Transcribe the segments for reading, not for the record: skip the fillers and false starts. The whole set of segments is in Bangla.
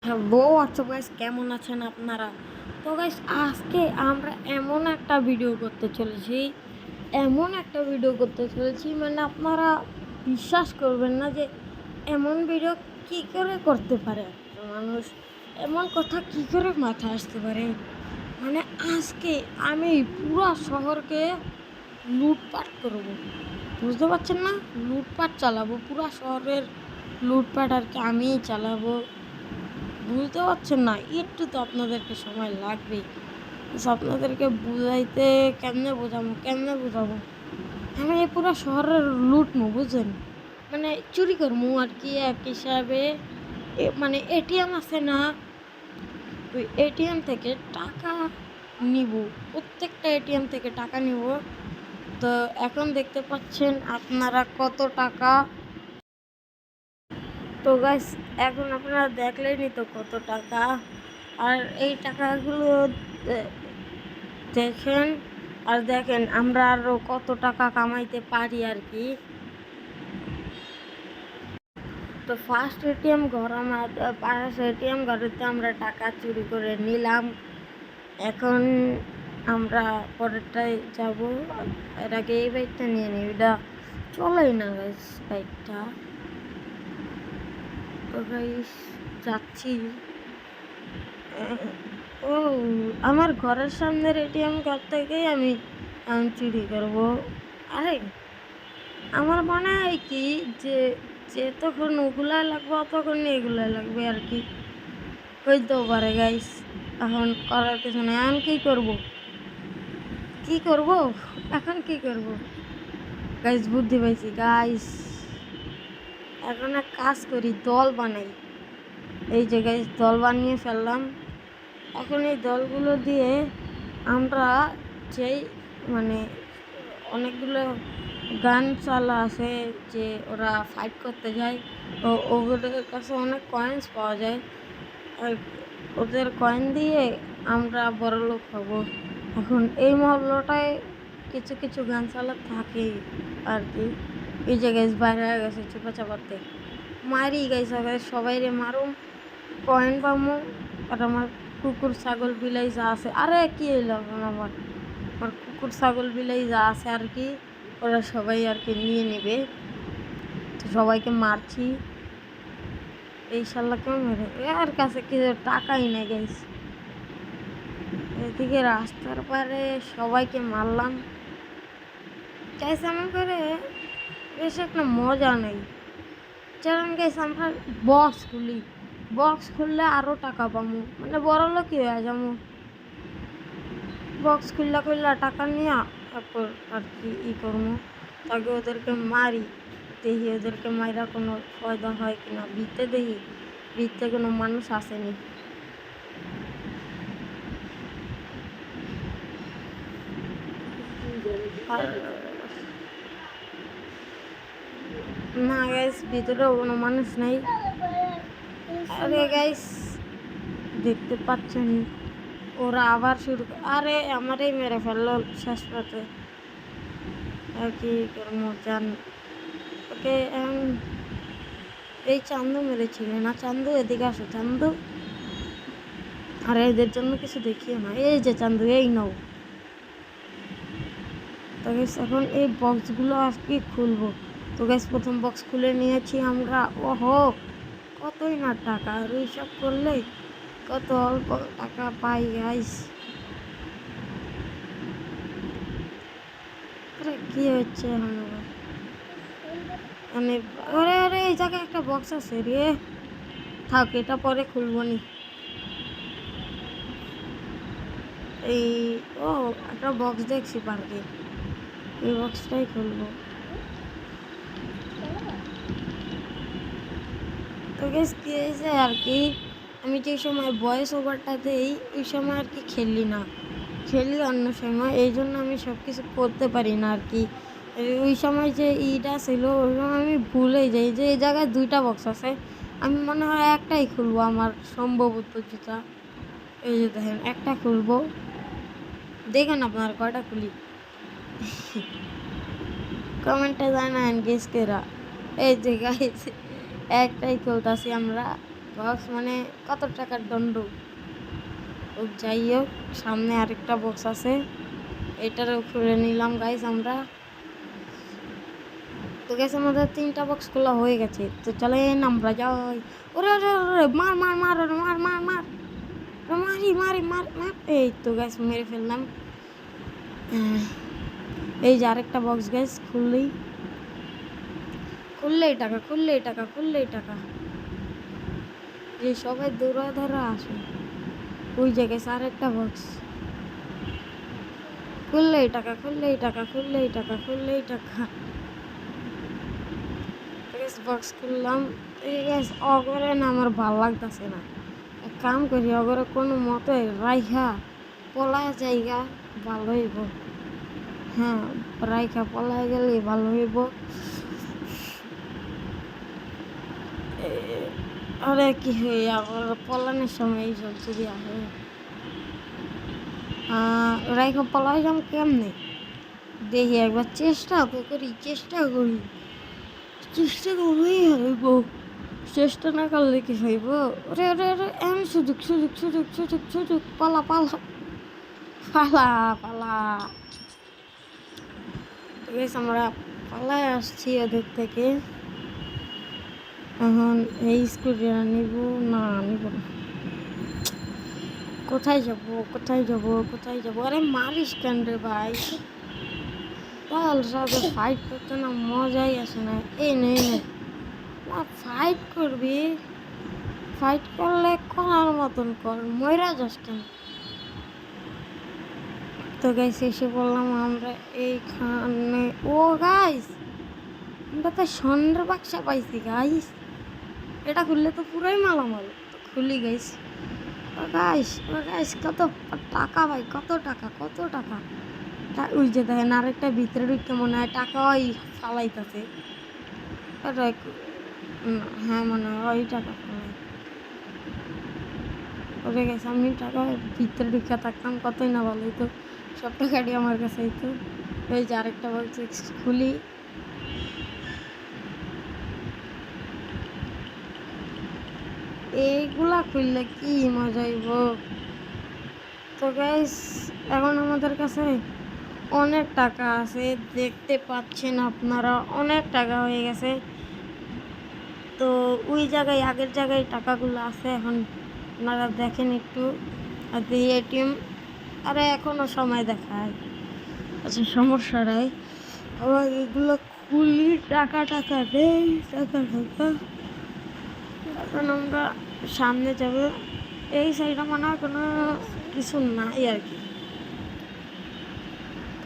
হ্যালো হোয়াটসঅ্যাপ গাইস, কেমন আছেন আপনারা? তো গাইস, আজকে আমরা এমন একটা ভিডিও করতে চলেছি মানে আপনারা বিশ্বাস করবেন না যে এমন ভিডিও কি করে করতে পারে একটা মানুষ, এমন কথা কি করে মাথায় আসতে পারে। মানে আজকে আমি পুরো শহরকে লুটপাট করব, বুঝতে পারছেন না? লুটপাট চালাবো পুরো শহরের, লুটপাট আর কি আমিই চালাবো। বুঝতে পারছেন না? একটু তো আপনাদেরকে সময় লাগবেই। আপনাদেরকে বুঝাইতে কেমনে বোঝাবো? আমি এই পুরো শহরের লুটমু, বুঝছেন? মানে চুরি করমু আর কি, এক হিসাবে। মানে এটিএম আছে না, ওই এটিএম থেকে টাকা নিব, প্রত্যেকটা এটিএম থেকে টাকা নিব। তো এখন দেখতে পাচ্ছেন আপনারা কত টাকা। তো গাইস, এখন আপনারা দেখলেনই তো কত টাকা। আর এই টাকাগুলো দেখেন, আর দেখেন আমরা আরও কত টাকা কামাইতে পারি আর কি। তো ফার্স্ট এটিএম ঘরেতে আমরা টাকা চুরি করে নিলাম। এখন আমরা পরেরটায় যাব। এর আগে এই বাইকটা নিয়ে নিই, এটা চলেই না গাইস বাইকটা। তো গাইস, যাচ্ছি। ও, আমার ঘরের সামনের এটিএম কার্ড থেকেই আমি চুরি করব। আরে আমার মনে হয় কি যে যতক্ষণ ওগুলাই লাগবে অতক্ষণ এগুলাই লাগবে আর কি, হইতেও পারে গাইস। এখন করার কিছু নেই। এখন কি করব গাইস? বুদ্ধি পাইছি গাইস, এখন এক কাজ করি, দল বানাই। এই যে গাইস, দল বানিয়ে ফেললাম। এখন এই দলগুলো দিয়ে আমরা যেই মানে অনেকগুলো গান চালা আছে যে ওরা ফাইট করতে যায়, ওদের কাছে অনেক কয়েন্স পাওয়া যায়। আর ওদের কয়েন দিয়ে আমরা বড়লোক হব। এখন এই মহল্লাটায় কিছু কিছু গান চালা থাকে আর কি। এই যে গাইস বাইরে হয়ে গেছে চুপা চাপাতে, মারি গাইস, সবাই রে মারুম, কয়েন পামো। আর আমার কুকুর ছাগল বিলাই যা আছে, আরে কি হইল আমার কুকুর ছাগল বিলাই যা আছে আর কি, ওরা সবাই আর কি নিয়ে নেবে। তো সবাইকে মারছি, এই শালাকেও মেরে। এর কাছে কিছু টাকাই নেই গাইস। এদিকে রাস্তার পারে সবাইকে মারলাম গাইস। এমন করে বেশ একটা মজা নেই। চলেন গাইস, আমরা বক্স খুললে আরও টাকা পাবো, মানে বড় লোকই হয়ে যাবো। বক্স খুললা টাকা নিয়ে তারপর আর কি করবো, তাকে ওদেরকে মারি, দেখি ওদেরকে মাইরা কোনো ফায়দা হয় কিনা। ভিতরে কোনো মানুষ আসেনি। না গাইস, ভিতরেও কোনো মানুষ নেই। আরে গাইস, দেখতে পাচ্ছেন ওরা আবার আরে আমারই মেরে ফেললো শেষ পথে আর কি করবো। ওকে এই চান্দু মেরেছিল না? চান্দু, এদিকে আসো চান্দু। আর এদের জন্য কিছু দেখিও না। এই যে চান্দু, এই নাও। তো গাইস, এখন এই বক্সগুলো আর কি খুলবো। তো গাইস, প্রথম বক্স খুলে নিয়েছি আমরা। ওহো, কতই না টাকা! আর এইসব করলে কত অল্প টাকা পাই গাইস। আরে কি হচ্ছে এখন আবার? মানে ওরে এই জায়গায় একটা বক্স আছে রে, থাক এটা পরে খুলবো নি। এই ও, একটা বক্স দেখছি পার্কে, এই বক্সটাই খুলবো। তো গেস কি হয়েছে আর কি, আমি যে সময় ভয়েস ওভারটা দেই ওই সময় আর কি খেলি অন্য সময়, এই জন্য আমি সব কিছু করতে পারি না আর কি। ওই সময় যে ইটা ছিল ওই সময় আমি ভুলেই যাই যে এই জায়গায় দুইটা বক্স আছে। আমি মনে হয় একটাই খুলবো, আমার সম্ভবত যেটা। এই যে দেখেন, একটা খুলবো, দেখেন আপনার কয়টা খুলি কমেন্টে জানান গেস কেরা। এই যে গাইস, একটাই খুলতাছি আমরা। বক্স মানে কত টাকার দণ্ড। ও যাই হোক, সামনে আরেকটা বক্স আছে, এটারও খুলে নিলাম গাইস আমরা। তো গেছে আমাদের 3টা বক্স খোলা হয়ে গেছে। তো চলেন আমরা যাই। ওরে ওরে ওরে, মার মার মার ওরে, মার মার মার, মারি মারি মার মার। এই তো গ্যাস মেরে ফেললাম। এই যে আরেকটা বক্স গ্যাস, খুললেই টাকা, খুললেই টাকা, খুললেই টাকা। যে সবাই দৌড়া ধরা আসে। ওই জায়গায় আরেকটা বক্স, খুললেই টাকা, খুললেই টাকা, খুললেই টাকা, খুললেই টাকা। বক্স খুললাম। এই গ্যাস অগরে না আমার ভালো লাগতেছে না। এক কাম করি, অগরে কোনো মতে রাইখা পলায় জায়গা ভালো হইব। হ্যাঁ, রাইখা পলায় গেলে ভালো হইব। আরে কি হই, আবার পলানোর সময় এইসব যদি আসে, রাইখা পলাই যাম কেমনে দেখি একবার চেষ্টা করি, চেষ্টা করলেই হইব। চেষ্টা না করলে কি হইব? ওরে ওরে ওরে, এমন সুযোগ সুযোগ সুযোগ সুযোগ সুযোগ, পালা পালা পালা পালা। আমরা পালায় আসছি ওদের থেকে। এখন এই স্কুটিটা নিব না, নিব না। কোথায় যাব কোথায় যাব কোথায় যাব? আরে মারিস কেন রে ভাই? তাহলে সাথে ফাইট করতে না মজাই আসে না। এই নেই না, ফাইট করবি, ফাইট করলে করার মতন কর, ময়রা যাস কেন? তো গাইস এসে বললাম আমরা এইখানে। ও গাইস, আমরা তো স্বর্ণের বাক্সা পাইছি গাইস। এটা খুললে তো পুরাই মালামাল। তো খুলি গাইস। ও গাইস কত টাকা ভাই, কত টাকা, কত টাকা। ওই যে দেখেন আরেকটা ভিতরে ঢুকতে মনে হয় টাকা ওই ফালাইতেছে। হ্যাঁ মনে হয় ওই টাকা ফালাই। ওরে গেছে, আমি টাকা ভিতরে ঢুকে থাকতাম কতই না ভালো হইতো। সব টাকাটি আমার কাছে হইতো। ওই যে আরেকটা বলছে খুলি। এইগুলা খুললে কি মজা হইব। তো গাইস এখন আমাদের কাছে অনেক টাকা আছে, দেখতে পাচ্ছেন আপনারা, অনেক টাকা হয়ে গেছে। তো ওই জায়গায়, আগের জায়গায় টাকাগুলো আছে। এখন আপনারা দেখেন একটু। আর এটিএম, আরে এখনও সময় দেখায়, আচ্ছা সমস্যা নাই। আবার এগুলো খুলি, টাকা টাকা দেই, টাকা টাকা। এখন আমরা সামনে যাব। এই সাইডে মনে হয় কোনো কিছু নাই আর কি।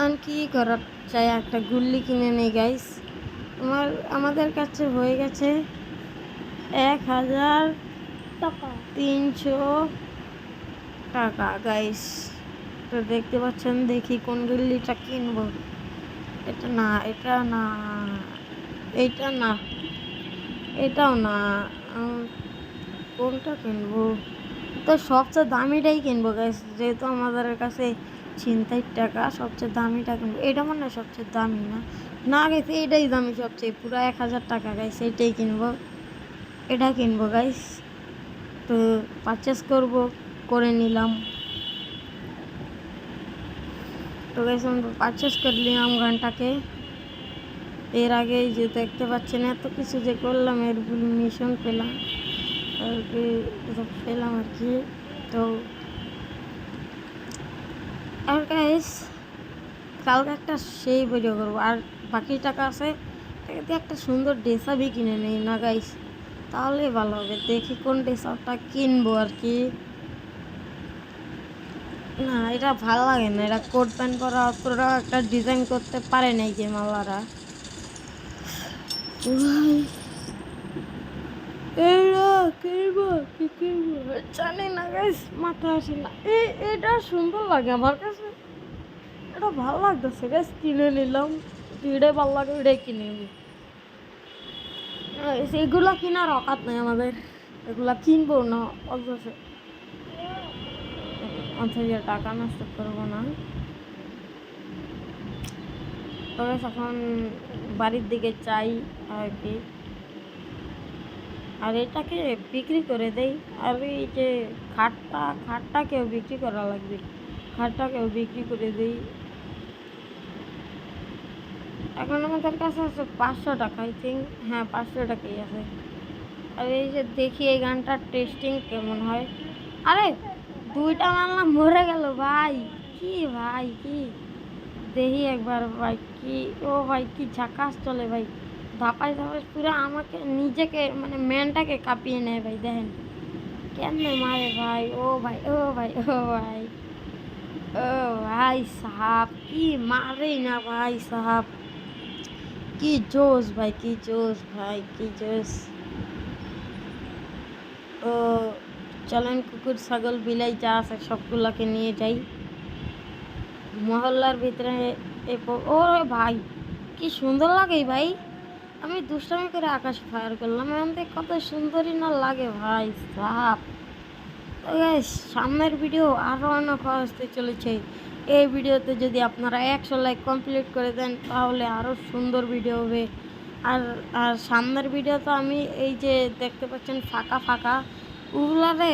আর কি করার চাই, একটা গুল্লি কিনে নেই গাইস। আমাদের কাছে হয়ে গেছে 1300 টাকা গাইস। তো দেখতে পাচ্ছেন, দেখি কোন গুল্লিটা কিনবো। এটা না, এটা না, এইটা না, এটাও না। কোনটা কিনবো? তো সবচেয়ে দামিটাই কিনবো গাইস, যেহেতু আমাদের কাছে ছিনতাইয়ের টাকা। সবচেয়ে দামিটা কিনবো। এটা মনে হয় সবচেয়ে দামি না, না গাইস এইটাই দামি সবচেয়ে, পুরো 1000 টাকা গাইস। এইটাই কিনবো, এটা কিনবো গাইস। তো পারচেস করে নিলাম। তো গাইস আমরা পারচেস করে নিলাম গানটাকে। এর আগে যে দেখতে পাচ্ছেন এত কিছু যে করলাম, এর মিশন পেলাম আর কি, পেলাম আর কি। তো আর গাইস কালকে একটা সেই ভিডিও করবো। আর বাকি টাকা আছে, একটা সুন্দর ড্রেসাবই কিনে নেই না গাইস, তাহলে ভালো হবে। দেখি কোন ড্রেসাপটা কিনবো আর কি। না এটা ভালো লাগে না, এটা কোট প্যান্ট পরা অতটা একটা ডিজাইন করতে পারে নাই যে মালারা। জানি না গাইস, মাথা আসে না। এটা সুন্দর লাগে আমার কাছে, এটা ভালো লাগতেছে গাইস, কিনে নিলাম। এটাই ভালো লাগে, এটাই কিনে নিবি। এগুলা কেনার অকাত নাই আমাদের, এগুলা কিনবো না। অবশ্যই টাকা নষ্ট করবো না। তবে এখন বাড়ির দিকে চাই আর কি। আর এটাকে বিক্রি করে দেই। আর এই যে খাটটাকেও বিক্রি করা লাগবে, খাটটাকেও বিক্রি করে দিই। এখন আমাদের কাছে আছে 500 টাকা, আই থিঙ্ক। হ্যাঁ, 500 টাকাই আছে। আর এই যে দেখি এই গানটার টেস্টিং কেমন হয়। আরে 2টা মারলাম, মরে গেল ভাই। কি ভাই, কি দেখি একবার ভাই, কি ও ভাই, কি ঝাকাস চলে ভাই। ধাপাস ধাপাস পুরো আমাকে নিজেকে মানে ম্যানটাকে কাঁপিয়ে নেয় ভাই। দেখেন কেমনে মারে ভাই। ও ভাই, ও ভাই, ও ভাই, ও ভাই সাহাব, কি মারে না ভাই সাহাব। কি জোশ ভাই, কি জোশ ভাই, কি জোশ। ও চলেন, কুকুর ছাগল বিলাই যা আছে সবগুলাকে নিয়ে যাই মহল্লার ভিতরে। ও ভাই, কি সুন্দর লাগে ভাই। আমি দুষ্টামি করে আকাশে ফায়ার করলাম, এখান থেকে কত সুন্দরই না লাগে ভাই সাহাব। তো গাইস, সামনের ভিডিও আরও অনেক আসতে চলেছে। এই ভিডিওতে যদি আপনারা 100 লাইক কমপ্লিট করে দেন তাহলে আরও সুন্দর ভিডিও হবে। আর আর সামনের ভিডিও তো আমি এই যে দেখতে পাচ্ছেন ফাঁকা ফাঁকা, ওগুলারে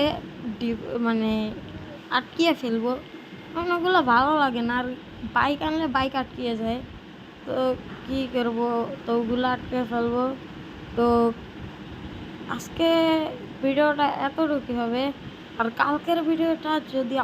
মানে আটকিয়ে ফেলবো, কারণ ওগুলো ভালো লাগে না। আর বাইক আনলে বাইক আটকিয়ে যায়, তো কী করবো, তো ওগুলো আটকে ফেলবো। তো আজকে ভিডিওটা এতটুকু হবে। আর কালকের ভিডিওটা যদি